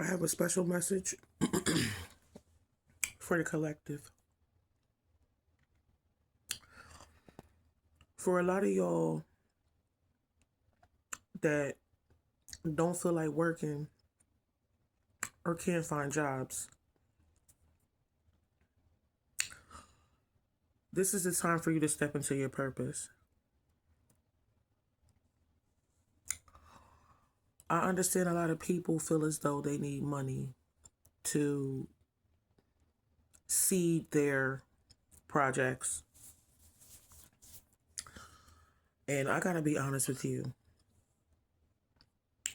I have a special message for the collective. For a lot of y'all that don't feel like working or can't find jobs, this is the time for you to step into your purpose. I understand a lot of people feel as though they need money to seed their projects. And I gotta be honest with you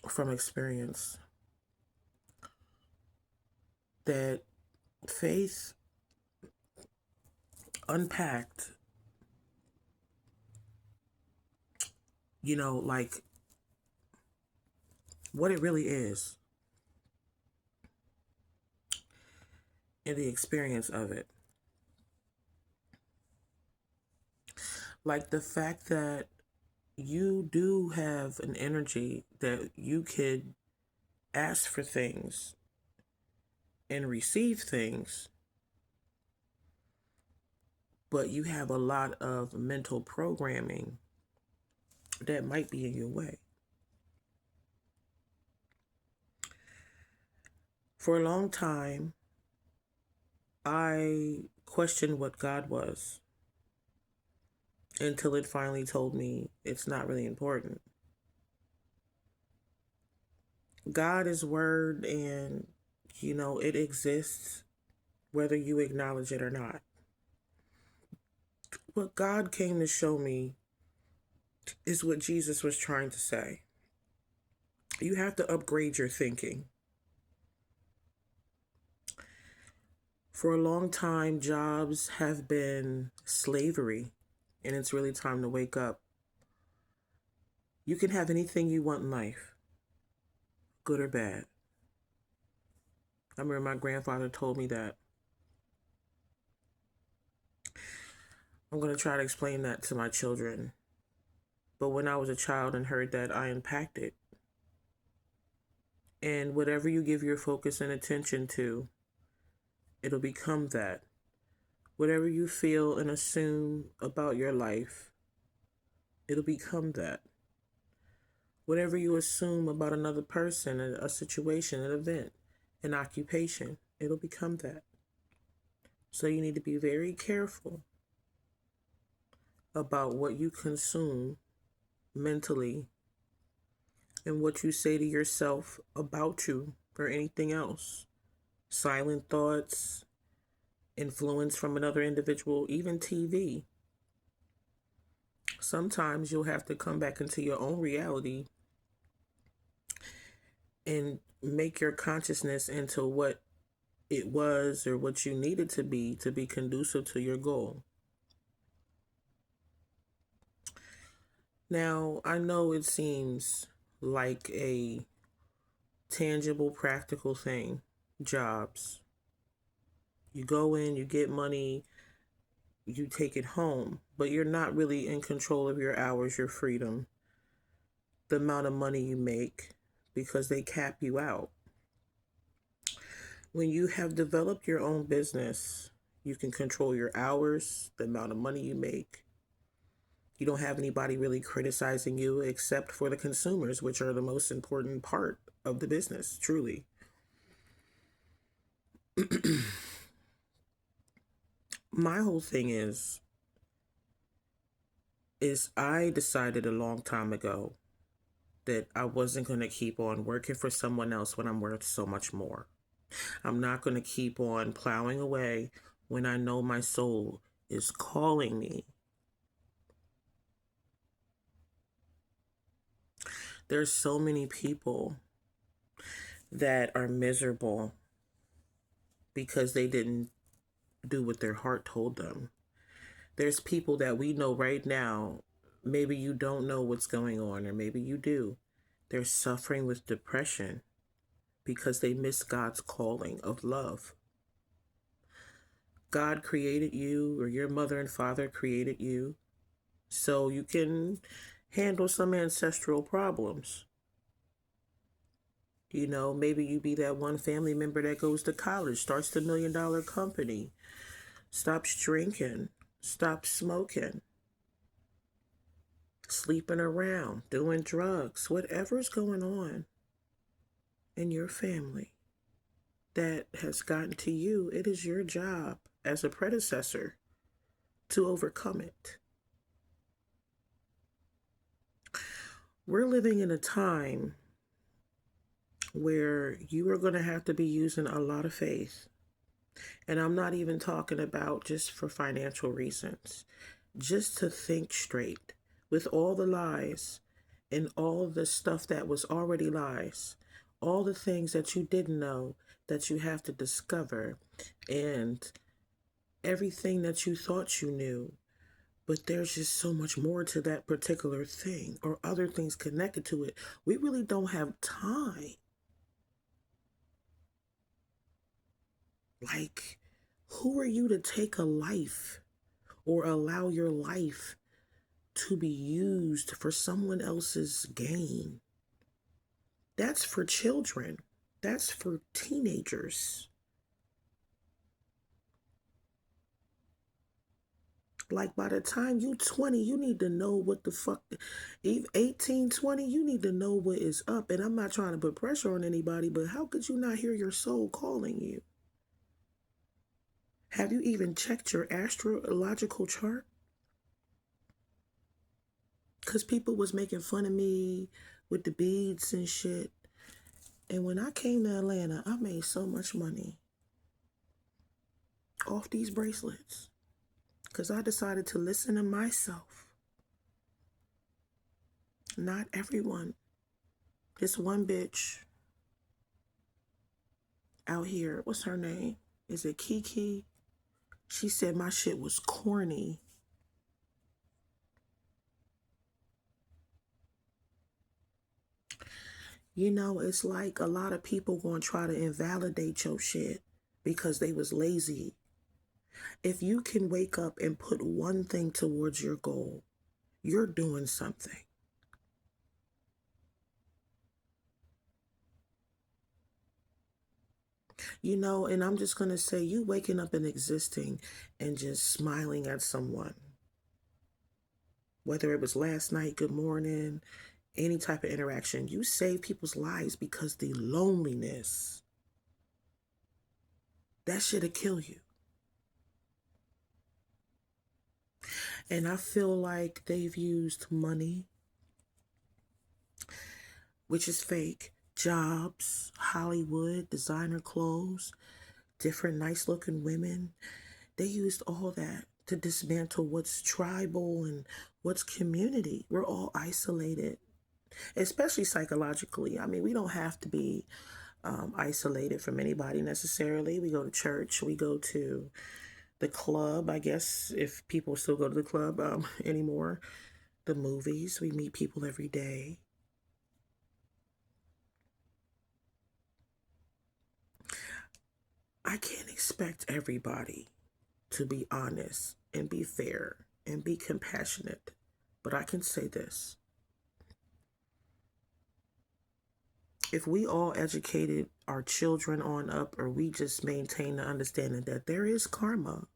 from experience that faith unpacked, like what it really is and the experience of it. Like the fact that you do have an energy that you could ask for things and receive things, but you have a lot of mental programming that might be in your way. For a long time, I questioned what God was until it finally told me it's not really important. God is word, and it exists whether you acknowledge it or not. What God came to show me is what Jesus was trying to say. You have to upgrade your thinking. For a long time, jobs have been slavery, and it's really time to wake up. You can have anything you want in life, good or bad. I remember my grandfather told me that. I'm going to try to explain that to my children. But when I was a child and heard that, I unpacked it. And whatever you give your focus and attention to, it'll become that. Whatever you feel and assume about your life, it'll become that. Whatever you assume about another person, a situation, an event, an occupation, it'll become that. So you need to be very careful about what you consume mentally and what you say to yourself about you or anything else. Silent thoughts, influence from another individual, even TV. Sometimes you'll have to come back into your own reality and make your consciousness into what it was or what you needed to be conducive to your goal. Now, I know it seems like a tangible, practical thing, jobs. You go in, you get money, you take it home, but you're not really in control of your hours, your freedom, the amount of money you make, because they cap you out. When you have developed your own business, you can control your hours, the amount of money you make. You don't have anybody really criticizing you except for the consumers, which are the most important part of the business, truly. My whole thing is I decided a long time ago that I wasn't going to keep on working for someone else when I'm worth so much more. I'm not going to keep on plowing away when I know my soul is calling me. There's so many people that are miserable because they didn't do what their heart told them. There's people that we know right now, maybe you don't know what's going on, or maybe you do. They're suffering with depression because they miss God's calling of love. God created you, or your mother and father created you, so you can handle some ancestral problems. Maybe you be that one family member that goes to college, starts the $1 million company, stops drinking, stops smoking, sleeping around, doing drugs, whatever's going on in your family that has gotten to you, it is your job as a predecessor to overcome it. We're living in a time where you are going to have to be using a lot of faith. And I'm not even talking about just for financial reasons, just to think straight with all the lies and all the stuff that was already lies, all the things that you didn't know that you have to discover, and everything that you thought you knew. But there's just so much more to that particular thing or other things connected to it. We really don't have time. Like, who are you to take a life or allow your life to be used for someone else's gain? That's for children. That's for teenagers. Like, by the time you 20, you need to know what the fuck, 18, 20, you need to know what is up. And I'm not trying to put pressure on anybody, but how could you not hear your soul calling you? Have you even checked your astrological chart? Because people was making fun of me with the beads and shit. And when I came to Atlanta, I made so much money off these bracelets. Because I decided to listen to myself. Not everyone. This one bitch out here, what's her name? Is it Kiki? She said my shit was corny. It's like a lot of people gonna try to invalidate your shit because they was lazy. If you can wake up and put one thing towards your goal, you're doing something. And I'm just gonna say, you waking up and existing and just smiling at someone, whether it was last night, good morning, any type of interaction, you save people's lives because the loneliness, that shit'll kill you. And I feel like they've used money, which is fake, jobs, Hollywood, designer clothes, different nice looking women. They used all that to dismantle what's tribal and what's community. We're all isolated, especially psychologically. I mean, we don't have to be isolated from anybody necessarily. We go to church, we go to the club, I guess, if people still go to the club anymore, the movies, we meet people every day. I can't expect everybody to be honest and be fair and be compassionate, but I can say this. If we all educated our children on up, or we just maintain the understanding that there is karma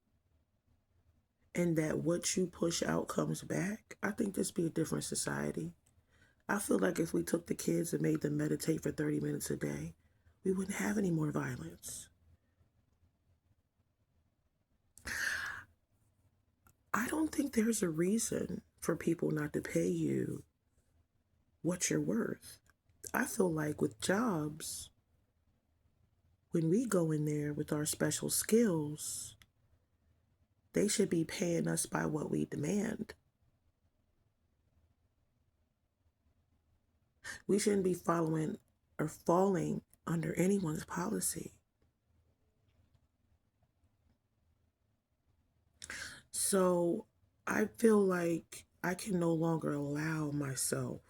and that what you push out comes back, I think this be a different society. I feel like if we took the kids and made them meditate for 30 minutes a day, we wouldn't have any more violence. I don't think there's a reason for people not to pay you what you're worth. I feel like with jobs, when we go in there with our special skills, they should be paying us by what we demand. We shouldn't be following or falling under anyone's policy. So I feel like I can no longer allow myself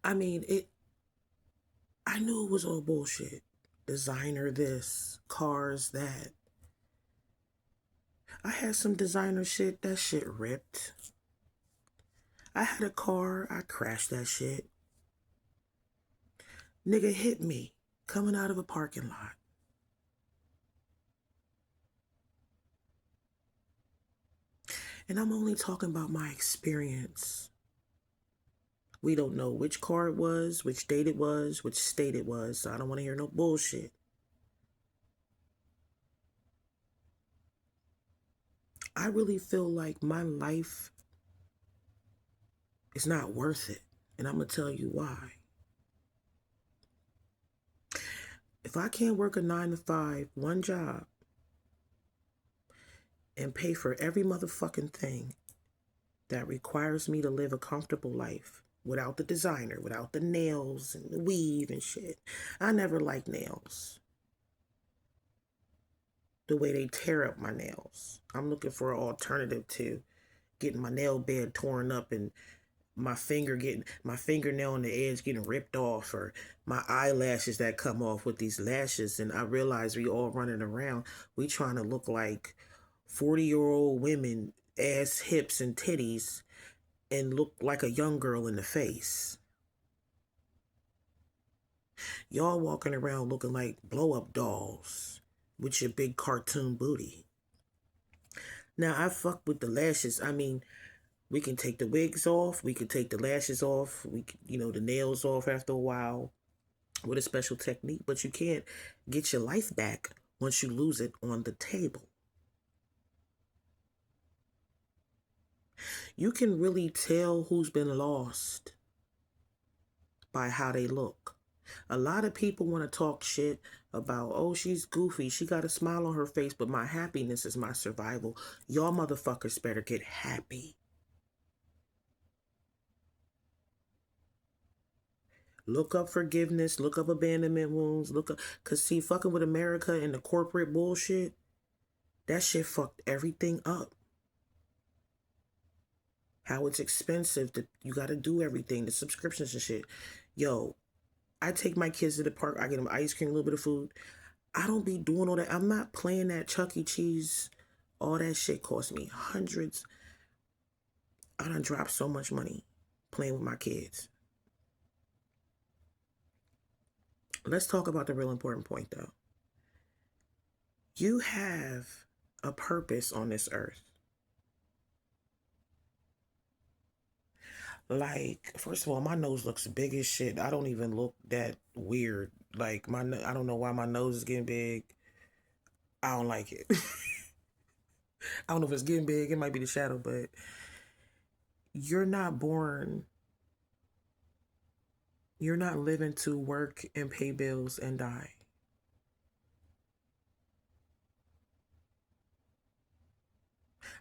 I knew it was all bullshit. Designer this, cars that. I had some designer shit, that shit ripped. I had a car, I crashed that shit. Nigga hit me coming out of a parking lot. And I'm only talking about my experience. We don't know which car it was, which date it was, which state it was, so I don't want to hear no bullshit. I really feel like my life is not worth it, and I'm going to tell you why. If I can't work a 9 to 5, one job, and pay for every motherfucking thing that requires me to live a comfortable life without the designer, without the nails and the weave and shit. I never liked nails. The way they tear up my nails. I'm looking for an alternative to getting my nail bed torn up and my fingernail on the edge getting ripped off, or my eyelashes that come off with these lashes. And I realize we all running around, we trying to look like 40-year-old women, ass, hips, and titties, and look like a young girl in the face. Y'all walking around looking like blow-up dolls with your big cartoon booty. Now, I fuck with the lashes. I mean, we can take the wigs off. We can take the lashes off. We can, the nails off after a while with a special technique. But you can't get your life back once you lose it on the table. You can really tell who's been lost by how they look. A lot of people want to talk shit about, oh, she's goofy. She got a smile on her face, but my happiness is my survival. Y'all motherfuckers better get happy. Look up forgiveness, look up abandonment wounds, look up, cause see, fucking with America and the corporate bullshit, that shit fucked everything up. How it's expensive, you gotta do everything, the subscriptions and shit. Yo, I take my kids to the park, I get them ice cream, a little bit of food. I don't be doing all that. I'm not playing that Chuck E. Cheese. All that shit cost me hundreds. I done dropped so much money playing with my kids. Let's talk about the real important point, though. You have a purpose on this earth. Like, first of all, my nose looks big as shit. I don't even look that weird. Like, I don't know why my nose is getting big. I don't like it. I don't know if it's getting big. It might be the shadow, but you're not born. You're not living to work and pay bills and die.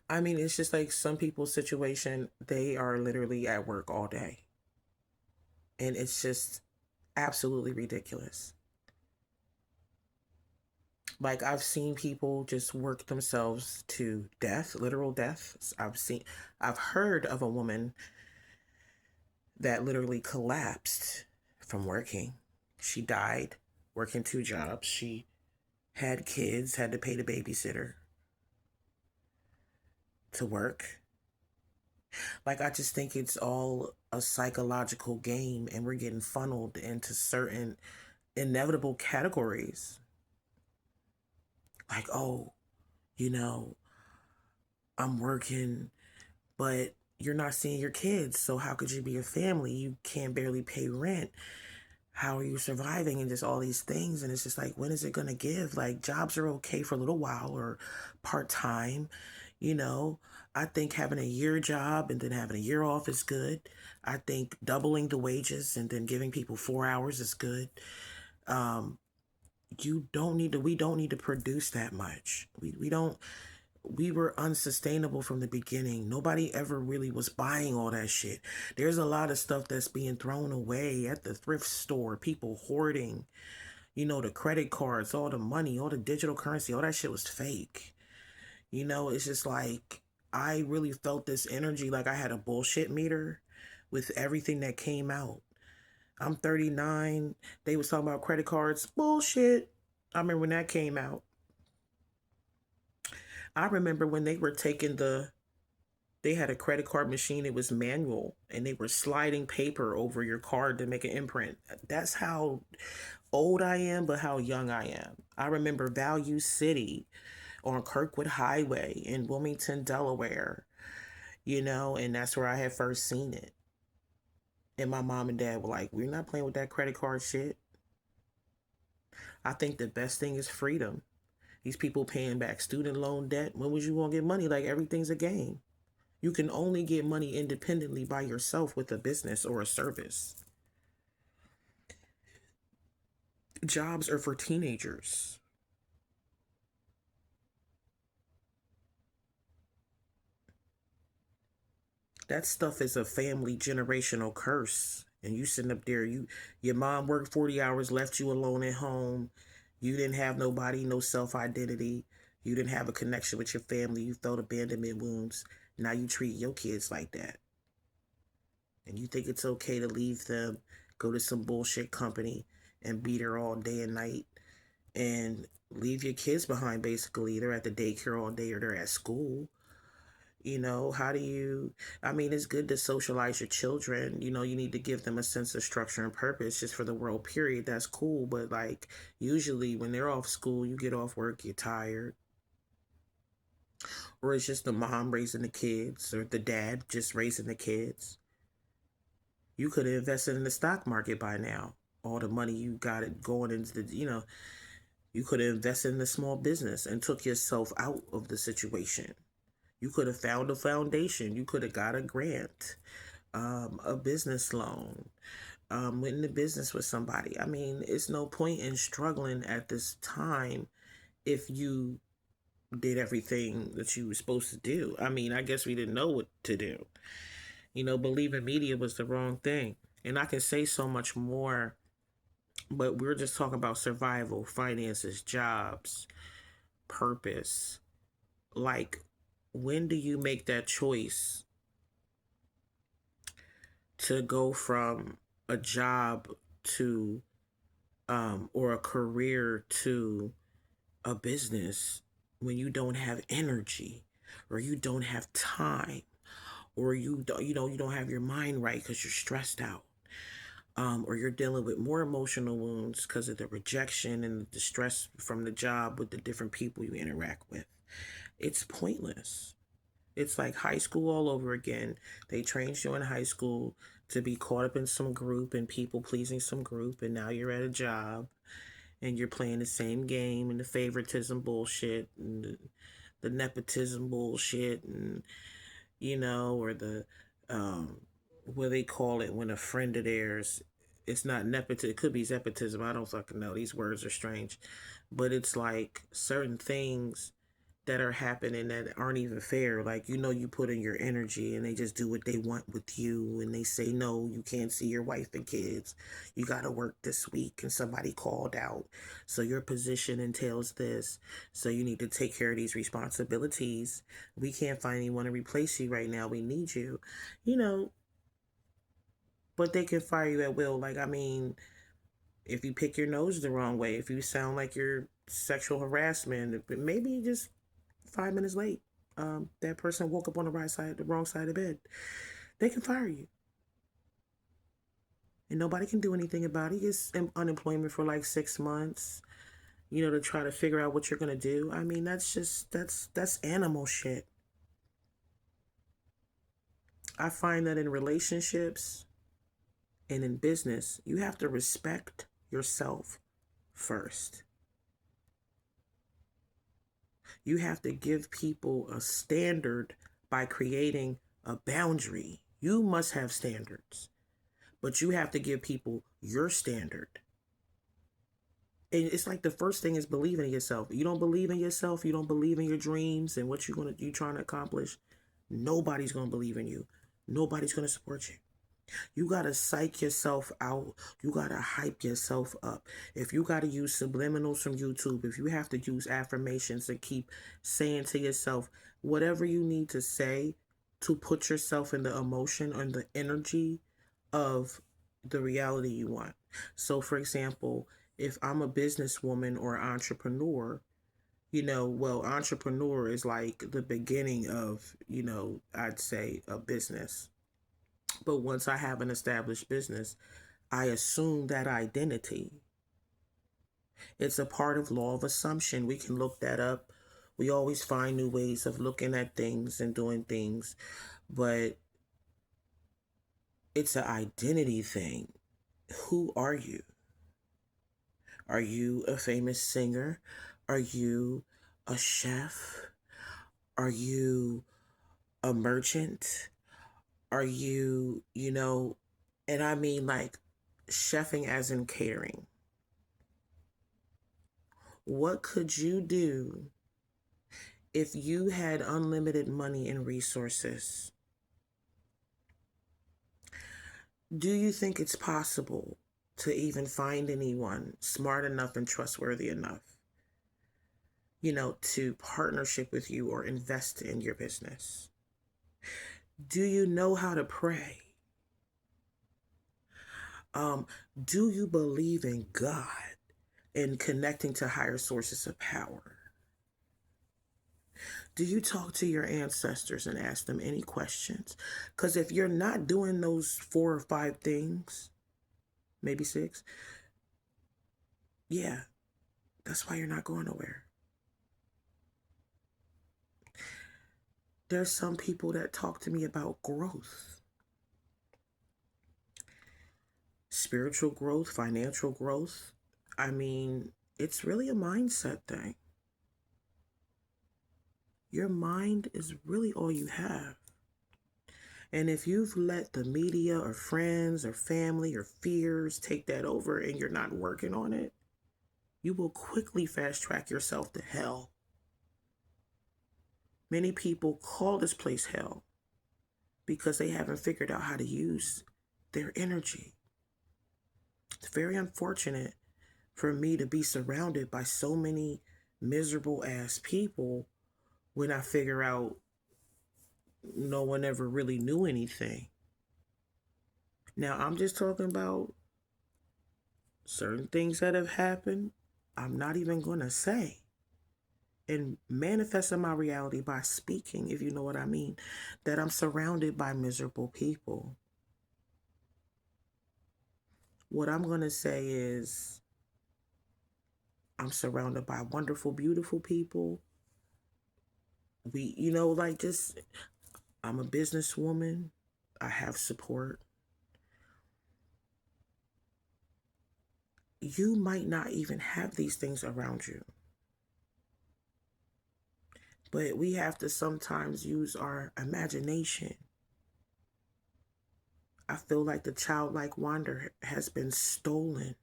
I mean, it's just like some people's situation, they are literally at work all day. And it's just absolutely ridiculous. Like, I've seen people just work themselves to death, literal death. I've heard of a woman that literally collapsed from working. She died working 2 jobs. She had kids, had to pay the babysitter to work. Like, I just think it's all a psychological game, and we're getting funneled into certain inevitable categories. Like, oh, you know, I'm working, but you're not seeing your kids. So how could you be a family? You can't barely pay rent. How are you surviving? And just all these things. And it's just like, when is it going to give? Like, jobs are okay for a little while or part-time. I think having a year job and then having a year off is good. I think doubling the wages and then giving people 4 hours is good. We don't need to produce that much. We were unsustainable from the beginning. Nobody ever really was buying all that shit. There's a lot of stuff that's being thrown away at the thrift store, people hoarding, the credit cards, all the money, all the digital currency, all that shit was fake. It's just like, I really felt this energy like I had a bullshit meter with everything that came out. I'm 39. They was talking about credit cards. Bullshit. I remember when that came out. I remember when they were taking the They had a credit card machine. It was manual, and they were sliding paper over your card to make an imprint. That's how old I am, but how young I am. I remember Value City on Kirkwood Highway in Wilmington, Delaware, and that's where I had first seen it. And my mom and dad were like, we're not playing with that credit card shit. I think the best thing is freedom. These people paying back student loan debt. When was you going to get money? Like everything's a game. You can only get money independently by yourself with a business or a service. Jobs are for teenagers. That stuff is a family generational curse. And you sitting up there, your mom worked 40 hours, left you alone at home. You didn't have nobody, no self-identity. You didn't have a connection with your family. You felt abandonment wounds. Now you treat your kids like that. And you think it's okay to leave them, go to some bullshit company and be there all day and night and leave your kids behind basically. They're at the daycare all day or they're at school. How do you, I mean, it's good to socialize your children. You need to give them a sense of structure and purpose just for the world, period. That's cool. But like, usually when they're off school, you get off work, you're tired. Or it's just the mom raising the kids or the dad just raising the kids. You could have invested in the stock market by now. All the money you got it going into you could have invested in a small business and took yourself out of the situation. You could have found a foundation. You could have got a grant, a business loan, went into business with somebody. I mean, it's no point in struggling at this time if you did everything that you were supposed to do. I mean, I guess we didn't know what to do. Believing media was the wrong thing. And I can say so much more, but we're just talking about survival, finances, jobs, purpose. Like, when do you make that choice to go from a job to, or a career to a business when you don't have energy or you don't have time or you don't have your mind right because you're stressed out, or you're dealing with more emotional wounds because of the rejection and the stress from the job with the different people you interact with. It's pointless. It's like high school all over again. They trained you in high school to be caught up in some group and people pleasing some group, and now you're at a job and you're playing the same game and the favoritism bullshit and the nepotism bullshit, and or the what they call it when a friend of theirs, it's not nepotism, it could be zepotism, I don't fucking know, these words are strange, but it's like certain things that are happening that aren't even fair. Like, you put in your energy and they just do what they want with you. And they say, no, you can't see your wife and kids. You got to work this week and somebody called out. So your position entails this. So you need to take care of these responsibilities. We can't find anyone to replace you right now. We need you, but they can fire you at will. Like, I mean, if you pick your nose the wrong way, if you sound like you're sexual harassment, maybe just 5 minutes late, that person woke up on the wrong side of bed. They can fire you, and nobody can do anything about it. It's unemployment for like 6 months, to try to figure out what you're gonna do. I mean, that's animal shit. I find that in relationships and in business, you have to respect yourself first. You have to give people a standard by creating a boundary. You must have standards, but you have to give people your standard. And it's like the first thing is believing in yourself. You don't believe in yourself, you don't believe in your dreams and what you trying to accomplish. Nobody's gonna believe in you. Nobody's gonna support you. You gotta psych yourself out. You gotta hype yourself up. If you gotta use subliminals from YouTube, if you have to use affirmations and keep saying to yourself whatever you need to say to put yourself in the emotion and the energy of the reality you want. So, for example, if I'm a businesswoman or entrepreneur, Well, entrepreneur is like the beginning of, I'd say a business. But once I have an established business, I assume that identity. It's a part of law of assumption. We can look that up. We always find new ways of looking at things and doing things, but it's an identity thing. Who are you? Are you a famous singer? Are you a chef? Are you a merchant? Are you, and I mean like chefing as in catering. What could you do if you had unlimited money and resources? Do you think it's possible to even find anyone smart enough and trustworthy enough, to partnership with you or invest in your business? Do you know how to pray? Do you believe in God and connecting to higher sources of power? Do you talk to your ancestors and ask them any questions? Because if you're not doing those 4 or 5 things, maybe 6, yeah, that's why you're not going nowhere. There's some people that talk to me about growth, spiritual growth, financial growth. I mean, it's really a mindset thing. Your mind is really all you have. And if you've let the media or friends or family or fears take that over and you're not working on it, you will quickly fast track yourself to hell. Many people call this place hell because they haven't figured out how to use their energy. It's very unfortunate for me to be surrounded by so many miserable ass people when I figure out no one ever really knew anything. Now, I'm just talking about certain things that have happened. I'm not even going to say. And manifesting my reality by speaking, if you know what I mean, that I'm surrounded by miserable people. What I'm going to say is I'm surrounded by wonderful, beautiful people. I'm a businesswoman. I have support. You might not even have these things around you. But we have to sometimes use our imagination. I feel like the childlike wonder has been stolen.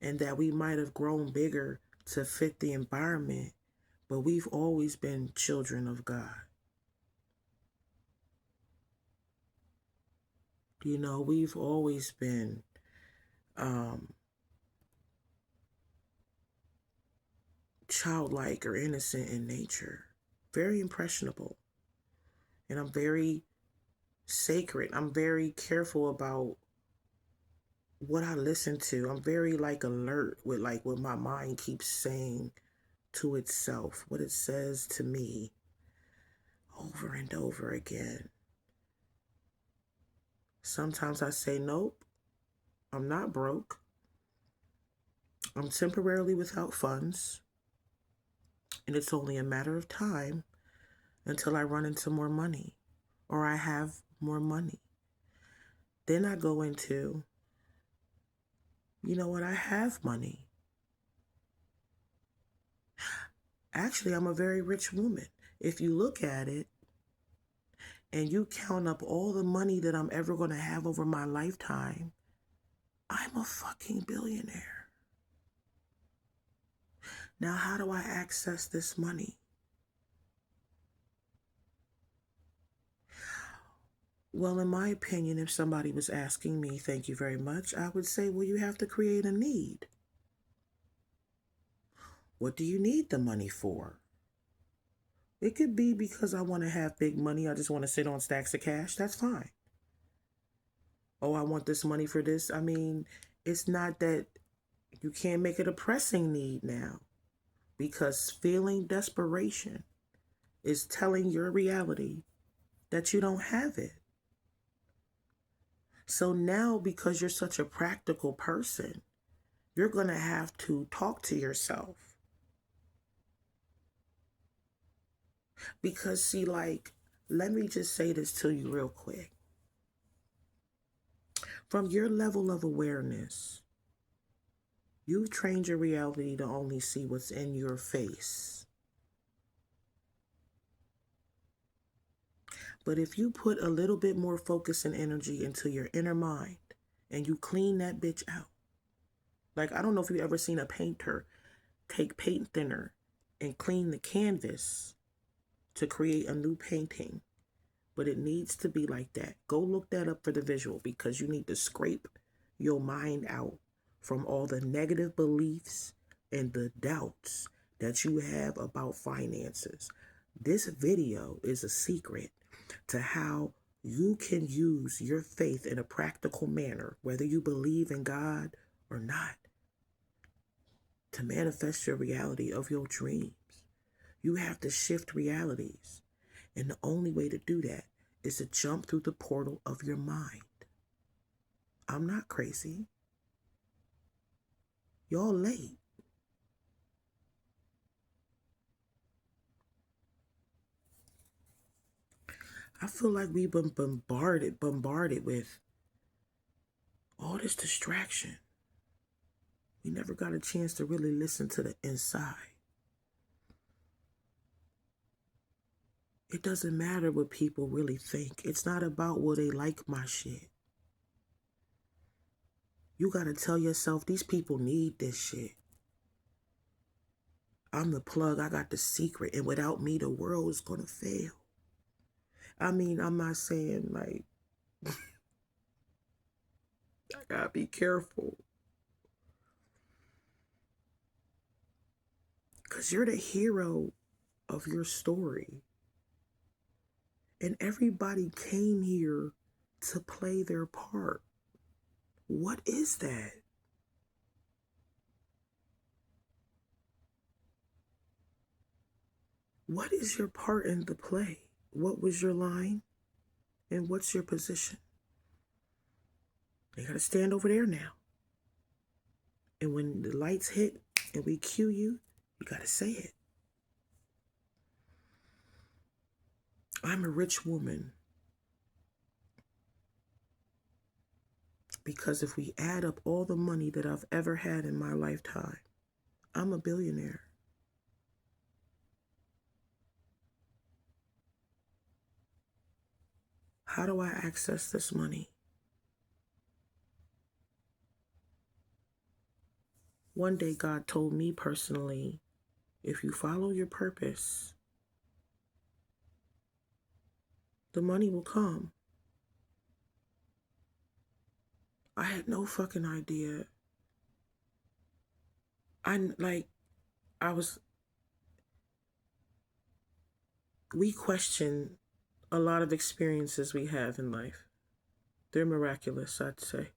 And that we might have grown bigger to fit the environment, but we've always been children of God. We've always been childlike or innocent in nature, very impressionable. And I'm very sacred. I'm very careful about what I listen to. I'm very alert with what my mind keeps saying to itself, what it says to me over and over again. Sometimes I say, nope, I'm not broke. I'm temporarily without funds. And it's only a matter of time until I run into more money or I have more money. Then I go into, I have money. Actually, I'm a very rich woman. If you look at it and you count up all the money that I'm ever going to have over my lifetime, I'm a fucking billionaire. Now, how do I access this money? Well, in my opinion, if somebody was asking me, thank you very much, I would say, well, you have to create a need. What do you need the money for? It could be because I want to have big money. I just want to sit on stacks of cash. That's fine. Oh, I want this money for this. I mean, it's not that You can't make it a pressing need now because feeling desperation is telling your reality that you don't have it. So now, because you're such a practical person, you're going to have to talk to yourself. Because, see, like, let me just say this to you real quick. From your level of awareness, you've trained your reality to only see what's in your face. But if you put a little bit more focus and energy into your inner mind and you clean that bitch out, like, I don't know if you've ever seen a painter take paint thinner and clean the canvas to create a new painting, but it needs to be like that. Go look that up for the visual, because you need to scrape your mind out from all the negative beliefs and the doubts that you have about finances. This video is a secret to how you can use your faith in a practical manner, whether you believe in God or not, to manifest your reality of your dreams. You have to shift realities. And the only way to do that is to jump through the portal of your mind. I'm not crazy. Y'all late. I feel like we've been bombarded with all this distraction. We never got a chance to really listen to the inside. It doesn't matter what people really think. It's not about will they like my shit. You gotta tell yourself, these people need this shit. I'm the plug, I got the secret, and without me, the world is gonna fail. I mean, I'm not saying like, I gotta be careful. Because you're the hero of your story. And everybody came here to play their part. What is that? What is your part in the play? What was your line? And what's your position? You gotta stand over there now. And when the lights hit and we cue you, you gotta say it. I'm a rich woman. Because if we add up all the money that I've ever had in my lifetime, I'm a billionaire. How do I access this money? One day God told me personally, if you follow your purpose, the money will come. I had no fucking idea. We question a lot of experiences we have in life. They're miraculous, I'd say.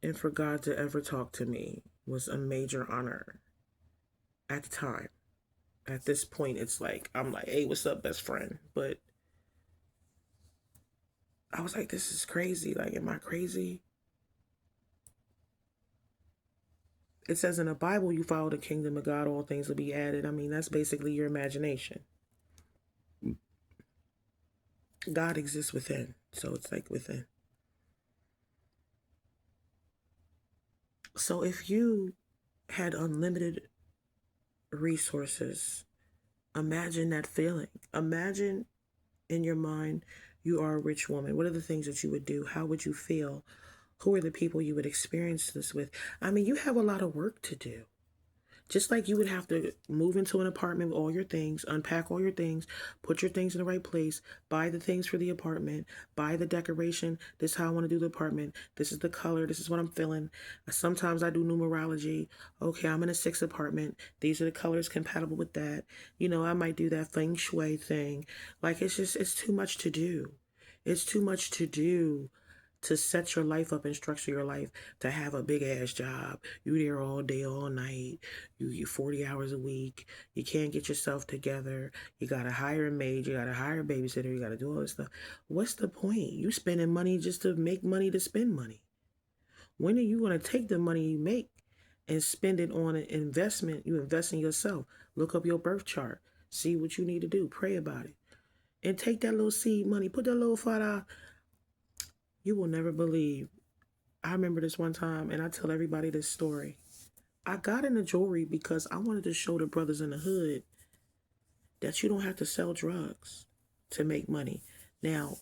And for God to ever talk to me was a major honor at the time. At this point, it's like, I'm like, hey, what's up, best friend? But I was like, this is crazy. Like, am I crazy? It says in the Bible, you follow the kingdom of God, all things will be added. I mean, that's basically your imagination. God exists within, so it's like within. So if you had unlimited resources, imagine that feeling. Imagine in your mind, you are a rich woman. What are the things that you would do? How would you feel? Who are the people you would experience this with? I mean, you have a lot of work to do. Just like you would have to move into an apartment with all your things, unpack all your things, put your things in the right place, buy the things for the apartment, buy the decoration. This is how I want to do the apartment. This is the color. This is what I'm feeling. Sometimes I do numerology. Okay, I'm in a 6 apartment. These are the colors compatible with that. You know, I might do that feng shui thing. Like, it's too much to do. It's too much to do to set your life up and structure your life to have a big ass job. You there all day, all night. You get 40 hours a week. You can't get yourself together. You got to hire a maid. You got to hire a babysitter. You got to do all this stuff. What's the point? You spending money just to make money to spend money. When are you going to take the money you make and spend it on an investment? You invest in yourself. Look up your birth chart. See what you need to do. Pray about it. And take that little seed money. Put that little $5. You will never believe. I remember this one time, and I tell everybody this story. I got into jewelry because I wanted to show the brothers in the hood that you don't have to sell drugs to make money. Now,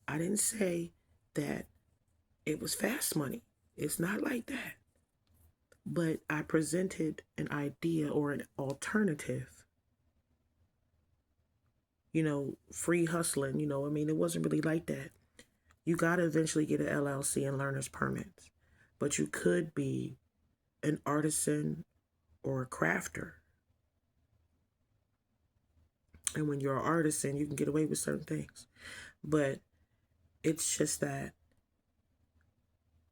I didn't say that it was fast money. It's not like that. But I presented an idea or an alternative. Free hustling, it wasn't really like that. You got to eventually get an LLC and learner's permits. But you could be an artisan or a crafter. And when you're an artisan, you can get away with certain things. But it's just that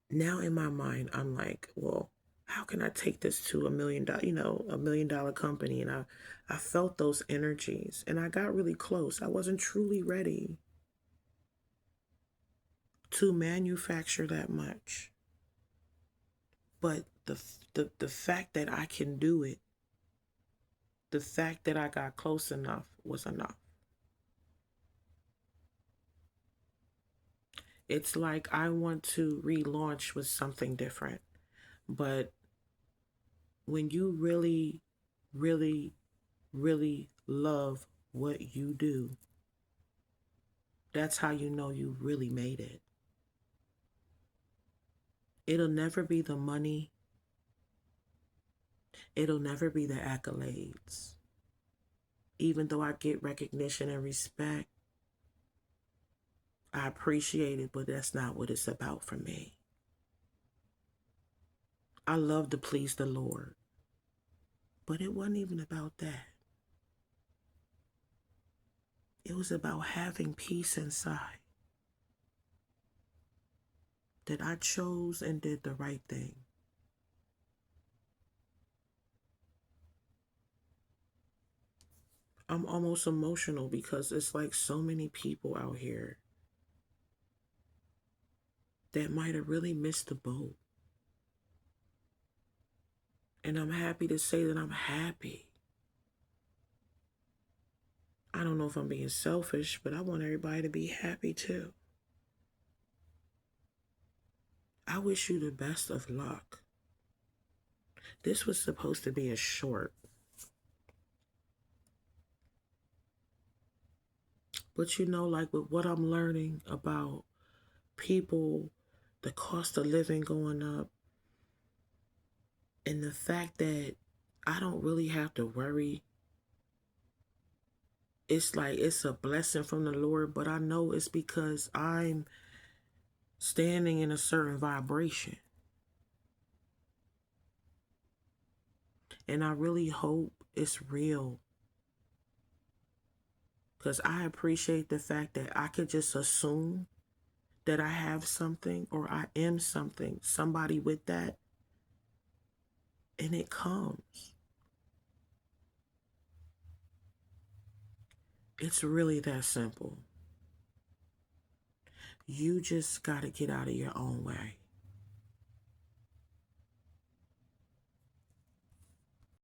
now in my mind, I'm like, well, how can I take this to $1 million, $1 million company? And I felt those energies and I got really close. I wasn't truly ready to manufacture that much. But the fact that I can do it, the fact that I got close enough was enough. It's like I want to relaunch with something different. But when you really, really, really love what you do, that's how you know you really made it. It'll never be the money. It'll never be the accolades. Even though I get recognition and respect, I appreciate it, but that's not what it's about for me. I love to please the Lord, but it wasn't even about that. It was about having peace inside. That I chose and did the right thing. I'm almost emotional because it's like so many people out here that might have really missed the boat. And I'm happy to say that I'm happy. I don't know if I'm being selfish, but I want everybody to be happy too. I wish you the best of luck. This was supposed to be a short. But like with what I'm learning about people, the cost of living going up, and the fact that I don't really have to worry. It's like it's a blessing from the Lord, but I know it's because I'm standing in a certain vibration. And I really hope it's real. Because I appreciate the fact that I could just assume that I have something or I am something, somebody with that, and it comes. It's really that simple. You just got to get out of your own way.